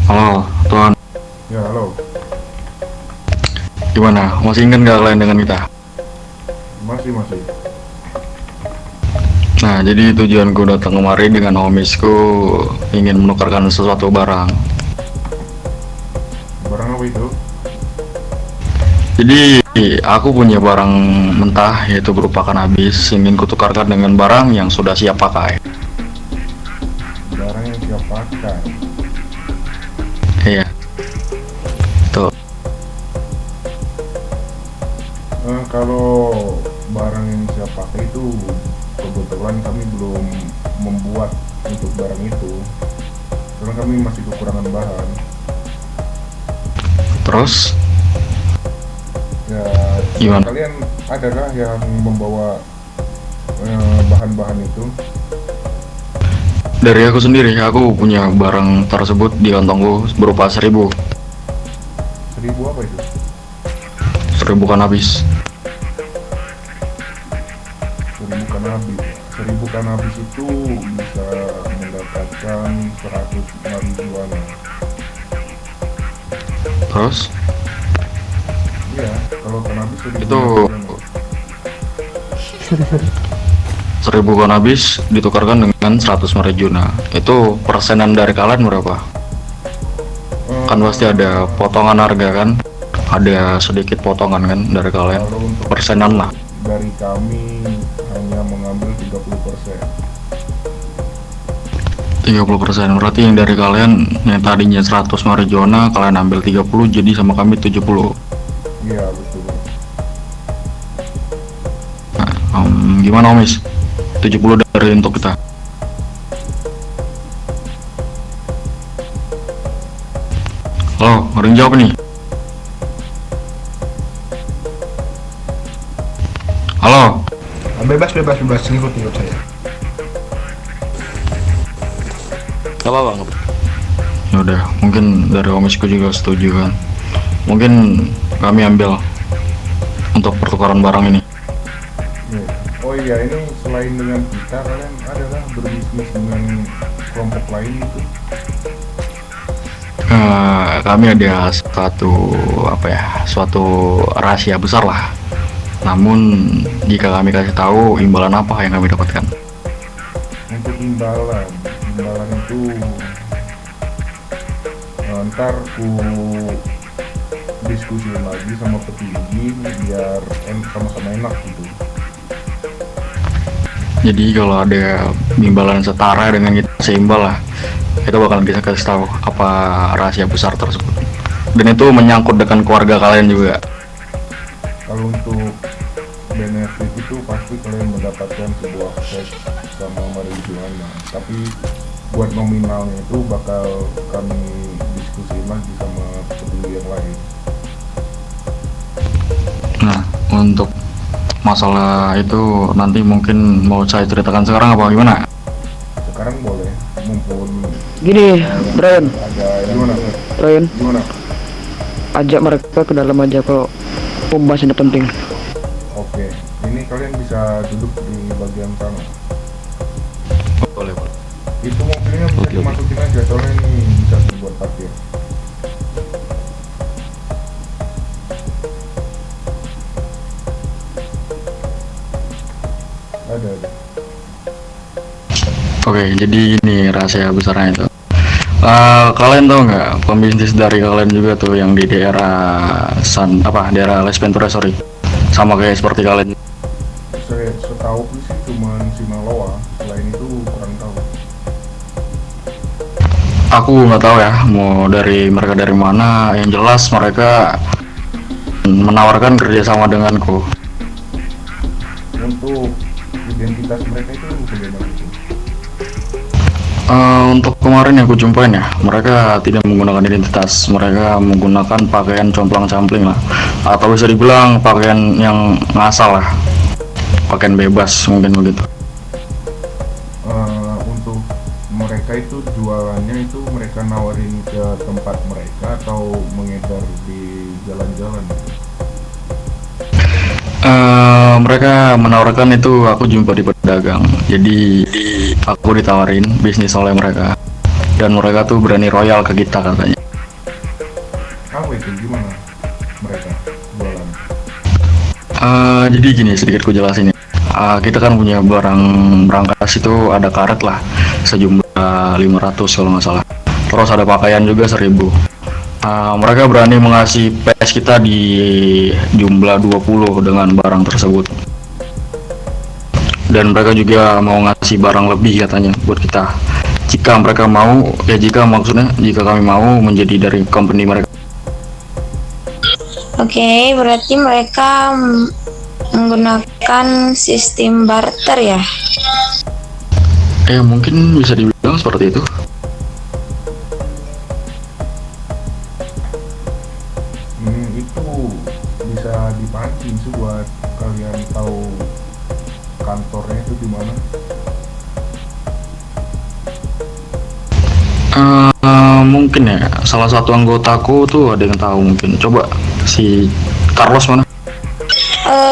Halo, Tuan. Ya, halo. Gimana? Masih ingat nggak kalian dengan kita? Masih. Nah, jadi tujuanku datang kemari dengan omisku ingin menukarkan sesuatu barang. Barang apa itu? Jadi, aku punya barang mentah yaitu berupa kanabis ingin kutukarkan dengan barang yang sudah siap pakai. Barang yang siap pakai. Iya, tuh. Kalau barang yang siap pakai itu kebetulan kami belum membuat untuk barang itu, karena kami masih kekurangan bahan. Terus, Ya, gimana? kalian adakah yang membawa bahan-bahan itu? Dari aku sendiri, aku punya barang tersebut di kantongku berupa 1000 apa itu? 1000 kanabis. 1000 kanabis. 1000 kanabis itu bisa mendapatkan 100 marijuana. Terus, Iya, kalau kanabis itu 1000 marijuana. 1000 kanabis ditukarkan dengan 100 marijuana. Itu persenan dari kalian berapa? Kan pasti ada potongan harga kan? Ada sedikit potongan kan dari kalian? Kalau untuk Persenan lah. dari kami hanya mengambil 30%. 30%. Berarti yang dari kalian yang tadinya 100 marijuana kalian ambil 30, jadi sama kami 70. Iya, betul. Nah, gimana Omis? 70 dari untuk kita. Halo, ada yang jawab nih? Halo? Bebas ngikut saya. Gak apa-apa. Ya udah, mungkin dari Omisku juga setuju kan. Mungkin kami ambil untuk pertukaran barang ini. Iya. Oh iya, ini selain dengan kita, kalian adalah berbisnis dengan kelompok lain itu? Kami ada suatu rahasia besar lah. Namun jika kami kasih tahu imbalan apa yang kami dapatkan? Untuk imbalan itu ntar ku diskusi lagi sama petinggi biar sama-sama enak gitu. Jadi kalau ada imbalan setara dengan kita seimbal lah, kita bakal bisa kasih tahu apa rahasia besar tersebut. Dan itu menyangkut dengan keluarga kalian juga. Kalau untuk benefit itu pasti kalian mendapatkan sebuah cek sama marijuana, tapi buat nominalnya itu bakal kami diskusi lagi sama petinggi yang lain. Nah, untuk masalah itu nanti mungkin mau saya ceritakan sekarang apa gimana? Sekarang boleh, mumpun Gini, Brian, ada gimana? Brian, Gimana? ajak mereka ke dalam aja kalau pembahasannya penting. Oke, ini kalian bisa duduk di bagian sana. Boleh. Itu mobilnya bisa Oke. dimasukin aja, soalnya ini bisa dibuat parkir. Ada. Oke, jadi ini rahasia besarnya itu. Kalian tahu nggak pembisnis dari kalian juga tuh yang di daerah daerah Les Ventura, sorry, sama kayak seperti kalian. Saya setahu sih cuma Sinaloa, selain itu kurang tahu. Aku nggak tahu ya mau dari mereka dari mana. Yang jelas mereka menawarkan kerjasama denganku. Untuk identitas mereka itu bagaimana itu? Untuk kemarin yang aku jumpain ya, mereka tidak menggunakan identitas, mereka menggunakan pakaian complang-campling lah, atau bisa dibilang pakaian yang ngasal lah, pakaian bebas mungkin begitu. Untuk mereka itu jualannya itu mereka nawarin ke tempat mereka atau mengedar di jalan-jalan? Mereka menawarkan itu, aku jumpa di pedagang, jadi aku ditawarin bisnis oleh mereka. dan mereka tuh berani royal ke kita katanya. Apa itu, gimana mereka jualan? Jadi gini, sedikit ku jelasin ya. Kita kan punya barang berangkas itu ada karet lah sejumlah 500 kalau nggak salah. Terus ada pakaian juga 1000. Mereka berani mengasih PS kita di jumlah 20 dengan barang tersebut. Dan mereka juga mau ngasih barang lebih katanya buat kita. Jika mereka mau, ya jika kami mau menjadi dari company mereka. Oke, berarti mereka menggunakan sistem barter ya? Mungkin bisa dibilang seperti itu. Itu bisa dipancing sih buat kalian tahu kantornya itu di mana. Mungkin ya, salah satu anggotaku tuh ada yang tahu mungkin. Coba si Carlos mana?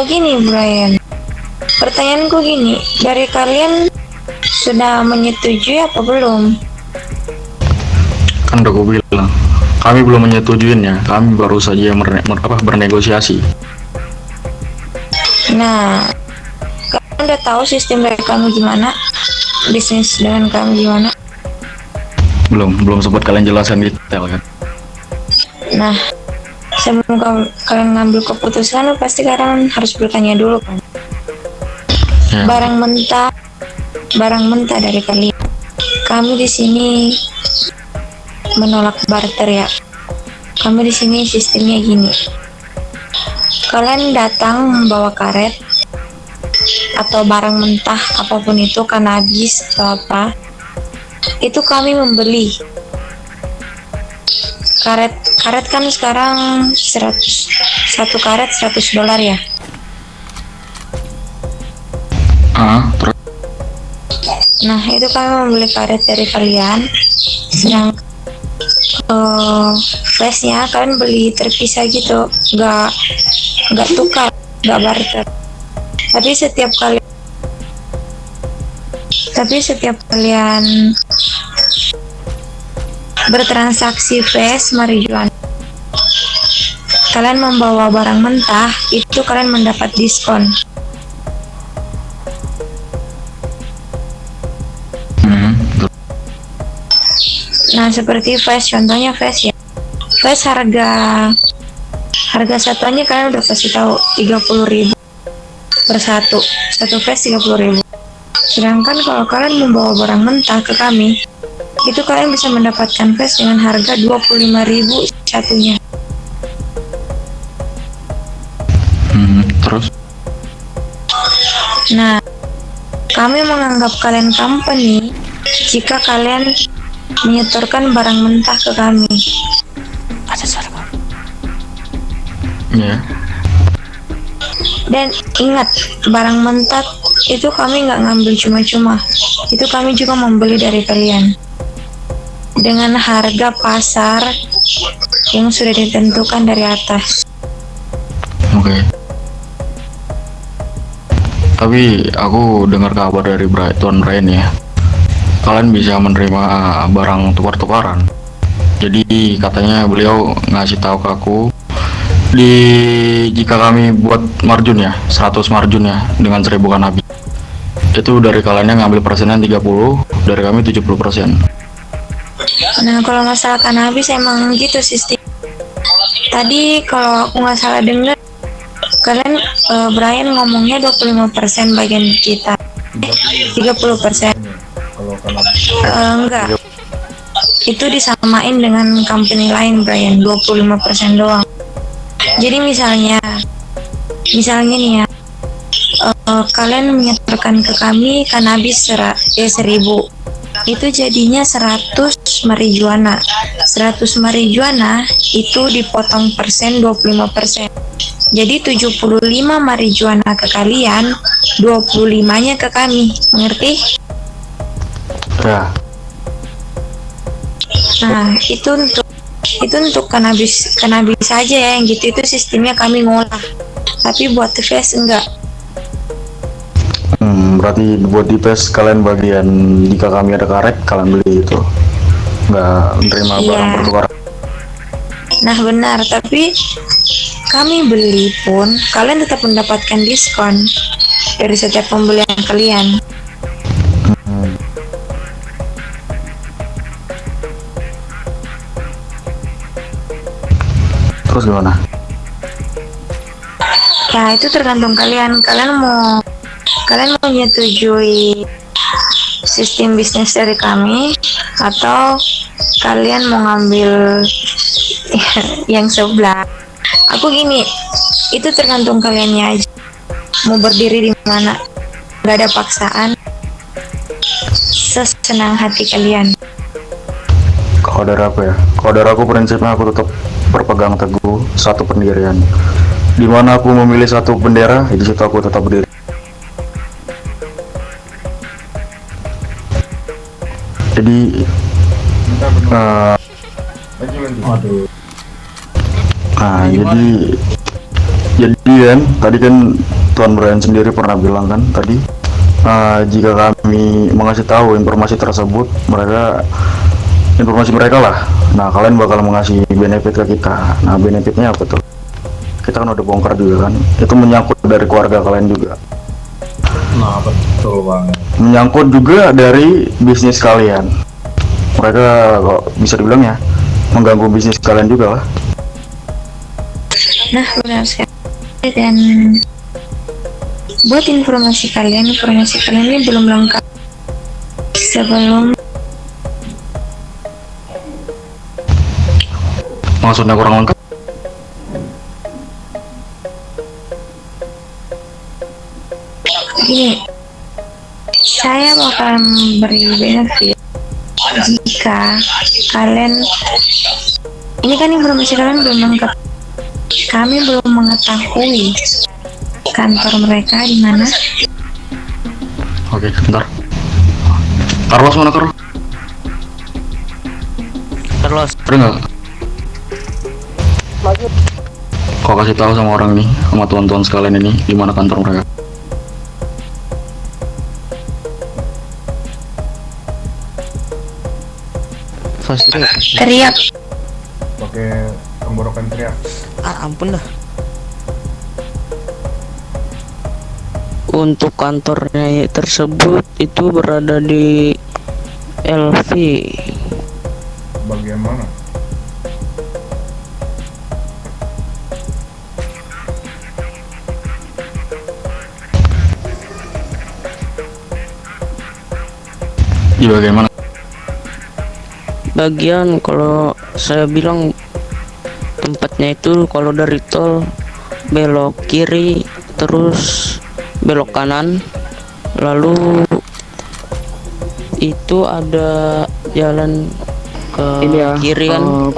Gini Brian, pertanyaanku gini, dari kalian sudah menyetujui apa belum? Kan udah gue bilang, kami belum menyetujuinya. Kami baru saja bernegosiasi. Nah, kalian udah tahu sistem dari kami gimana? Bisnis dengan kami gimana? Belum sempat kalian jelaskan detail kan. Nah, sebelum kalian ngambil keputusan, pasti kalian harus bertanya dulu kan. Ya. Barang mentah dari kalian. Kami di sini menolak barter ya. Kami di sini sistemnya gini. Kalian datang membawa karet atau barang mentah apapun itu, kanabis atau apa, itu kami membeli. Karet kan sekarang 100 karet $100 ya. Terus Nah, itu kami membeli karet dari kalian. Sedang flashnya kalian beli terpisah gitu, nggak tukar, nggak barter. Tapi setiap kalian bertransaksi flash marijuana, kalian membawa barang mentah, itu kalian mendapat diskon. Nah, seperti flash, contohnya flash ya. Flash harga satuannya kalian udah kasih tahu 30.000 per satu flash 30.000. Sedangkan kalau kalian membawa barang mentah ke kami, itu kalian bisa mendapatkan flash dengan harga 25.000 satunya. Terus Nah, kami menganggap kalian company jika kalian menyetorkan barang mentah ke kami. ya. Dan ingat, barang mentah itu kami nggak ngambil cuma-cuma. Itu kami juga membeli dari kalian dengan harga pasar yang sudah ditentukan dari atas. Oke. Tapi aku dengar kabar dari Tuan Brian ya, kalian bisa menerima barang tukar-tukaran. Jadi katanya beliau ngasih tahu ke aku, jika kami buat marjun ya, 100 marjun ya, dengan 1000 kanabis, itu dari kalian ngambil persenan 30, dari kami 70%. Nah, kalau masalah kanabis emang gitu sistem. Tadi kalau aku nggak salah dengar, kalian Brian ngomongnya 25% bagian kita, 30%. Kalau kanabis Enggak, itu disamain dengan company lain Brian, 25% doang. Jadi misalnya nih ya, kalian menyetorkan ke kami kanabis 1000, itu jadinya 100 marijuana. 100 marijuana itu dipotong persen 25%. Jadi 75 marijuana ke kalian, 25-nya ke kami. Mengerti? Ya. Nah, itu untuk kanabis saja ya, yang gitu itu sistemnya kami ngolah. Tapi buat flash enggak. Berarti buat di PES kalian bagian, jika kami ada karet kalian beli itu. nggak menerima Iya. barang pertukaran. Nah benar, tapi kami beli pun kalian tetap mendapatkan diskon dari setiap pembelian kalian. Terus gimana? Ya itu tergantung kalian. Kalian mau menyetujui sistem bisnis dari kami atau kalian mau ngambil yang sebelah. Aku gini, itu tergantung kaliannya aja. Mau berdiri di mana, nggak ada paksaan. Sesenang hati kalian. Kalau dari aku ya, kalau dari aku prinsipnya aku tetap berpegang teguh satu pendirian. Di mana aku memilih satu bendera, di situ aku tetap berdiri. Jadi, Bentar, benar. Lanjut. Aduh. nah jadi kan tadi kan Tuan Brian sendiri pernah bilang kan tadi, jika kami mengasih tahu informasi tersebut, informasi mereka lah, nah kalian bakal mengasih benefit ke kita. Nah benefitnya apa tuh? Kita kan udah bongkar juga kan, itu menyangkut dari keluarga kalian juga, Nah, betul banget. menyangkut juga dari bisnis kalian. Mereka kok bisa dibilang ya mengganggu bisnis kalian juga lah. Nah benar sekali. Dan buat informasi kalian ini belum lengkap. Sebelum Maksudnya kurang lengkap? gini, saya bakal beri benefit jika kalian, ini kan informasi kalian belum lengkap. Kami belum mengetahui kantor mereka di mana. Oke, bentar. Carlos mana Carlos? Carlos, Ada nggak? Kau kasih tahu sama orang nih, sama tuan-tuan sekalian ini, di mana kantor mereka. Fastri. Teriak. Pakai tenggorokan teriak. Ampun dah. Untuk kantornya tersebut itu berada di LV. Bagian mana? Di bagian mana? Bagian kalau saya bilang tempatnya itu kalau dari tol belok kiri terus belok kanan, lalu itu ada jalan ke Ini ya, kiri kan.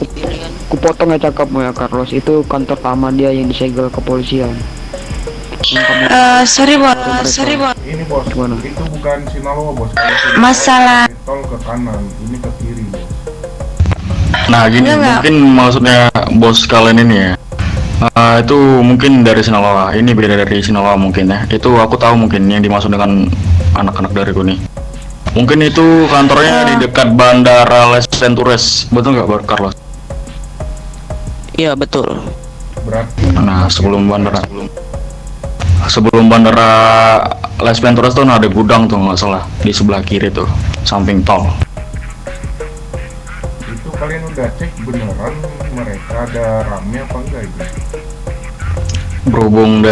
ku potong ya cakapmu ya Carlos, itu kantor lama dia yang disegel kepolisian. Yang kamu Sorry bos, Ini bos, Gimana? itu bukan Sinaloa bos. Kalau Sinaloa, Masalah- tol ke kanan, ini ke kiri bos. Nah gini, Enggak. mungkin maksudnya bos kalian ini ya, itu mungkin dari Sinaloa, ini beda dari Sinaloa mungkin ya. Itu aku tahu mungkin yang dimaksud dengan anak-anak dariku nih. Mungkin itu kantornya di dekat Bandara Les Ventures, betul nggak Carlos? Iya betul. Berarti Nah sebelum bandara Les Ventures tuh ada gudang tuh nggak salah di sebelah kiri tuh, samping tol. itu kalian udah cek beneran mereka ada rame apa enggak itu? Berhubung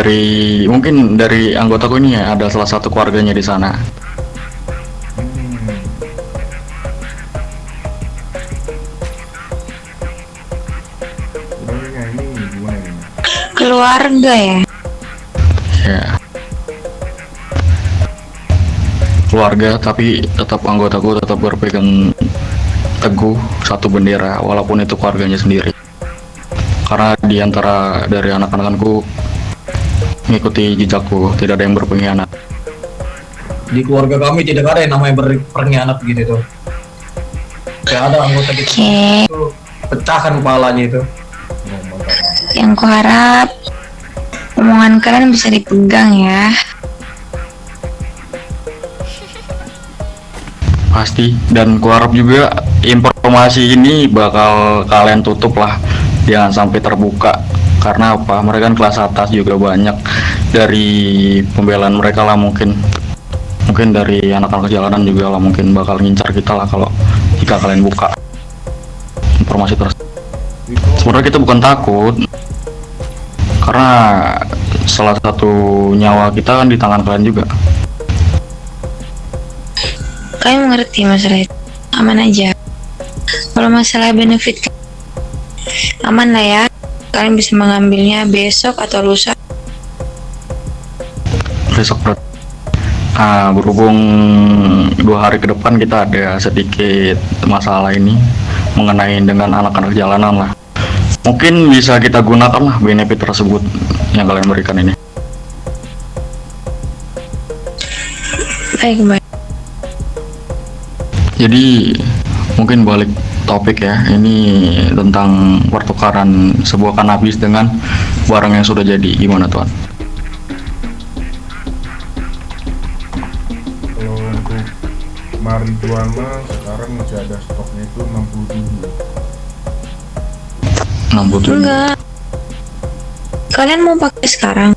mungkin dari anggotaku ini ya ada salah satu keluarganya di sana. Hmm. Udah ini gimana ini? keluarga ya. Ya. Keluarga tapi tetap anggotaku tetap berpegang teguh satu bendera walaupun itu keluarganya sendiri. Karena di antara dari anak-anakanku mengikuti jejakku, tidak ada yang berpengkhianat. Di keluarga kami tidak ada yang namanya berpengkhianat gitu tuh. Kayak ada anggota kita Oke, itu pecahkan kepalanya itu. Oh, mantap. yang kuharap omongan kalian bisa dipegang ya. Pasti, dan kuharap juga impor informasi ini bakal kalian tutup lah, jangan sampai terbuka. Karena apa? Mereka kan kelas atas juga, banyak dari pembelaan mereka lah, mungkin dari anak-anak jalanan juga lah, mungkin bakal ngincar kita lah kalau jika kalian buka informasi tersebut. Sebenarnya kita bukan takut, karena salah satu nyawa kita kan di tangan kalian juga. Kami mengerti masalah itu, aman aja. Kalau masalah benefit, aman lah ya. Kalian bisa mengambilnya besok atau lusa. Besok berhubung 2 hari ke depan kita ada sedikit masalah ini mengenai dengan anak-anak jalanan lah. Mungkin bisa kita gunakan lah benefit tersebut yang kalian berikan ini. Baik. Jadi mungkin balik topik ya, ini tentang pertukaran sebuah kanabis dengan barang yang sudah jadi, gimana Tuan? Kalau untuk marijuana sekarang masih ada stoknya itu 67. Enggak. Kalian mau pakai sekarang?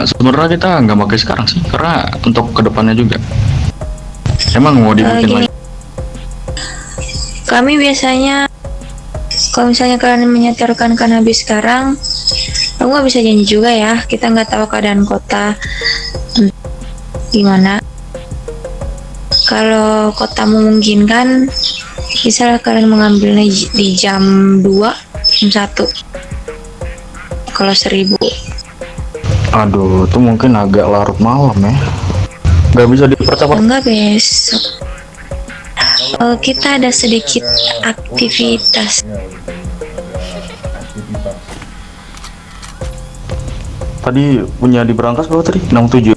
Sebenarnya kita nggak pakai sekarang sih, karena untuk kedepannya juga. Emang mau dibikin Gini. lagi? Kami biasanya kalau misalnya kalian menyetorkan kanabis sekarang, aku nggak bisa janji juga ya. Kita nggak tahu keadaan kota gimana. Kalau kota memungkinkan, bisa kalian mengambilnya di jam 2, jam 1. Kalau 1000. Aduh, itu mungkin agak larut malam ya. Nggak bisa dipercepat. Enggak besok. Kita ada sedikit aktivitas. Ya, betul. Ada aktivitas. Tadi punya di Berangkas berapa tadi? 67.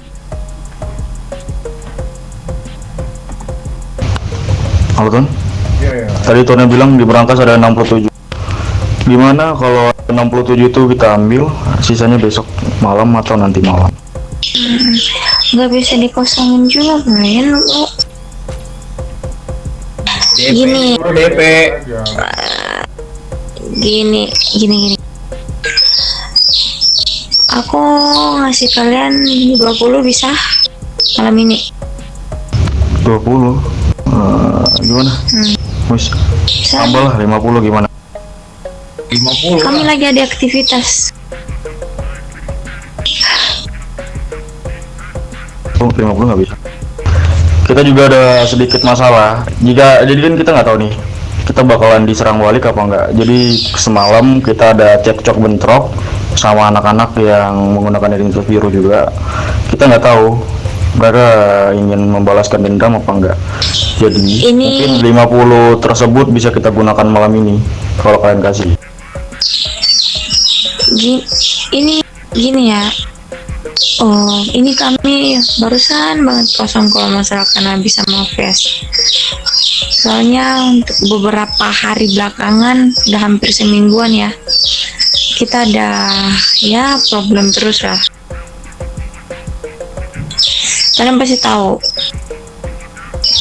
Halo Tuan? Ya. Tadi Tuannya bilang di Berangkas ada 67. Gimana kalau 67 itu kita ambil, sisanya besok malam atau nanti malam? Nggak bisa dikosongin juga, Brian. Gini. DP. Aja. Gini. Aku ngasih kalian 20 bisa malam ini. 20. Gimana? Wis, Bisa. tambah lah 50 gimana? 50. Kami lagi ada aktivitas. Oh, 50 nggak bisa. Kita juga ada sedikit masalah. Jadi kan kita nggak tahu nih, kita bakalan diserang balik apa enggak. Jadi semalam kita ada cekcok bentrok sama anak-anak yang menggunakan identitas biru juga. Kita nggak tahu mereka ingin membalaskan dendam apa enggak. Jadi Ini- mungkin 50 tersebut bisa kita gunakan malam ini kalau kalian kasih. Ini gini ya. Oh, ini kami barusan banget kosong kalau masalah kanabis sama Ves. Soalnya untuk beberapa hari belakangan, udah hampir semingguan ya, kita ada ya problem terus lah. Kalian pasti tahu,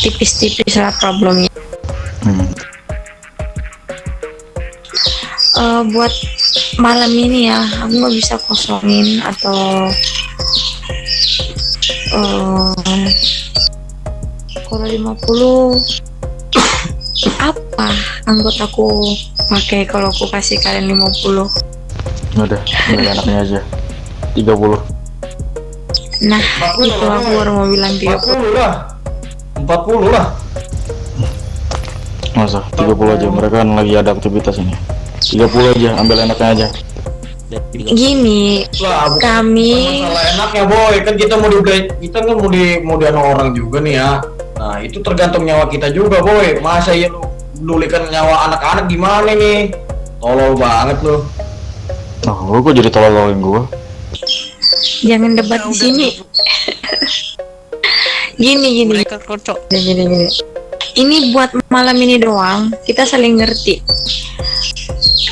tipis-tipis lah problemnya. Buat malam ini ya, aku nggak bisa kosongin atau kalau 50 apa anggotaku pakai kalau aku kasih kalian 50. Udah, milih anaknya aja 30. Nah, itu aku baru mau bilang 30. 40 lah. 40 lah. Masa 30 aja, mereka kan lagi ada aktivitas ini. 30 aja, ambil enaknya aja. Gini, Lah, bukan kami masalah enaknya boy, kan kita mau di orang juga nih ya. Nah itu tergantung nyawa kita juga boy. Masa ya lu pedulikan nyawa anak-anak gimana nih? Tolol banget lu. Nah, lu kok jadi tolol-tololin gua? jangan debat di sini. Gini. Mereka kocok. Gini. Ini buat malam ini doang, kita saling ngerti.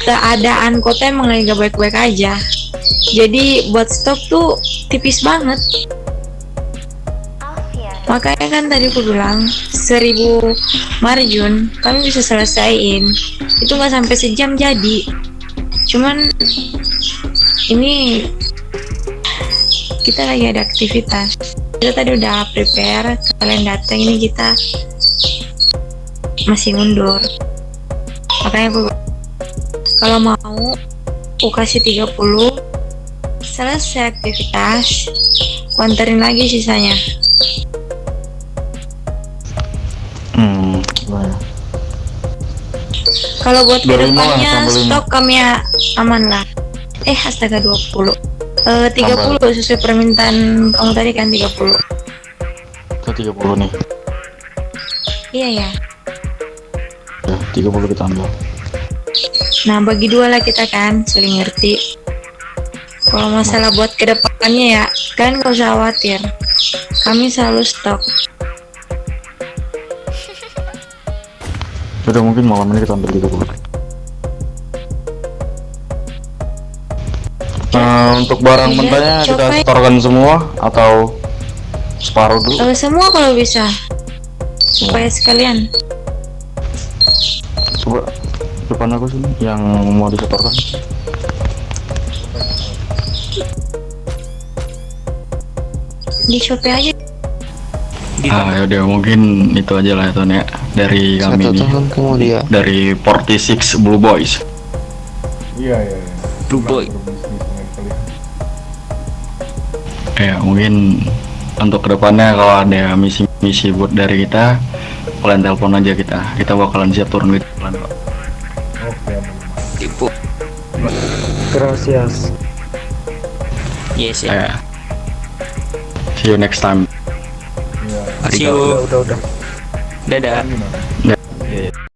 Keadaan kota emang lagi gak baik-baik aja. Jadi buat stok tuh tipis banget. Makanya kan tadi aku bilang 1000 marjun kami bisa selesaiin. Itu nggak sampai sejam jadi. Cuman ini kita lagi ada aktivitas. Kita tadi udah prepare, kalian datang, ini kita masih mundur. Makanya aku kalau mau aku kasih 30, selesai aktivitas, aku anterin lagi sisanya. Gimana? Kalau buat 25 kedepannya tambah 5. stok kami aman lah. Astaga 20. 30 sesuai permintaan kamu tadi kan 30. Kita 30 nih. Iya ya. Ya, 30 kita ambil. Nah bagi dua lah kita kan, saling ngerti. Kalau masalah buat kedepannya ya, kan gak usah khawatir. Kami selalu stok. Udah mungkin malam ini kita ambil 30. Untuk barang Iya, mentahnya kita coba. setorkan semua atau separuh dulu? Semua kalau bisa, supaya sekalian. Coba depan aku sini yang mau disetorkan. Di Shopee aja. Yaudah mungkin itu aja lah ya Ton ya dari kami Satu nih, tahun kemudian. dari 46 Blue Boys. Iya. Blue Boy. Berbisnis dengan kalian. Ya mungkin untuk kedepannya kalau ada misi-misi buat dari kita, kalian telepon aja kita bakalan siap turun ke jalan kok. Oke, aman. Tipu. Gracias. Yes ya. Ya. See you next time. Iya. See you. Udah. Dadah. Gimana?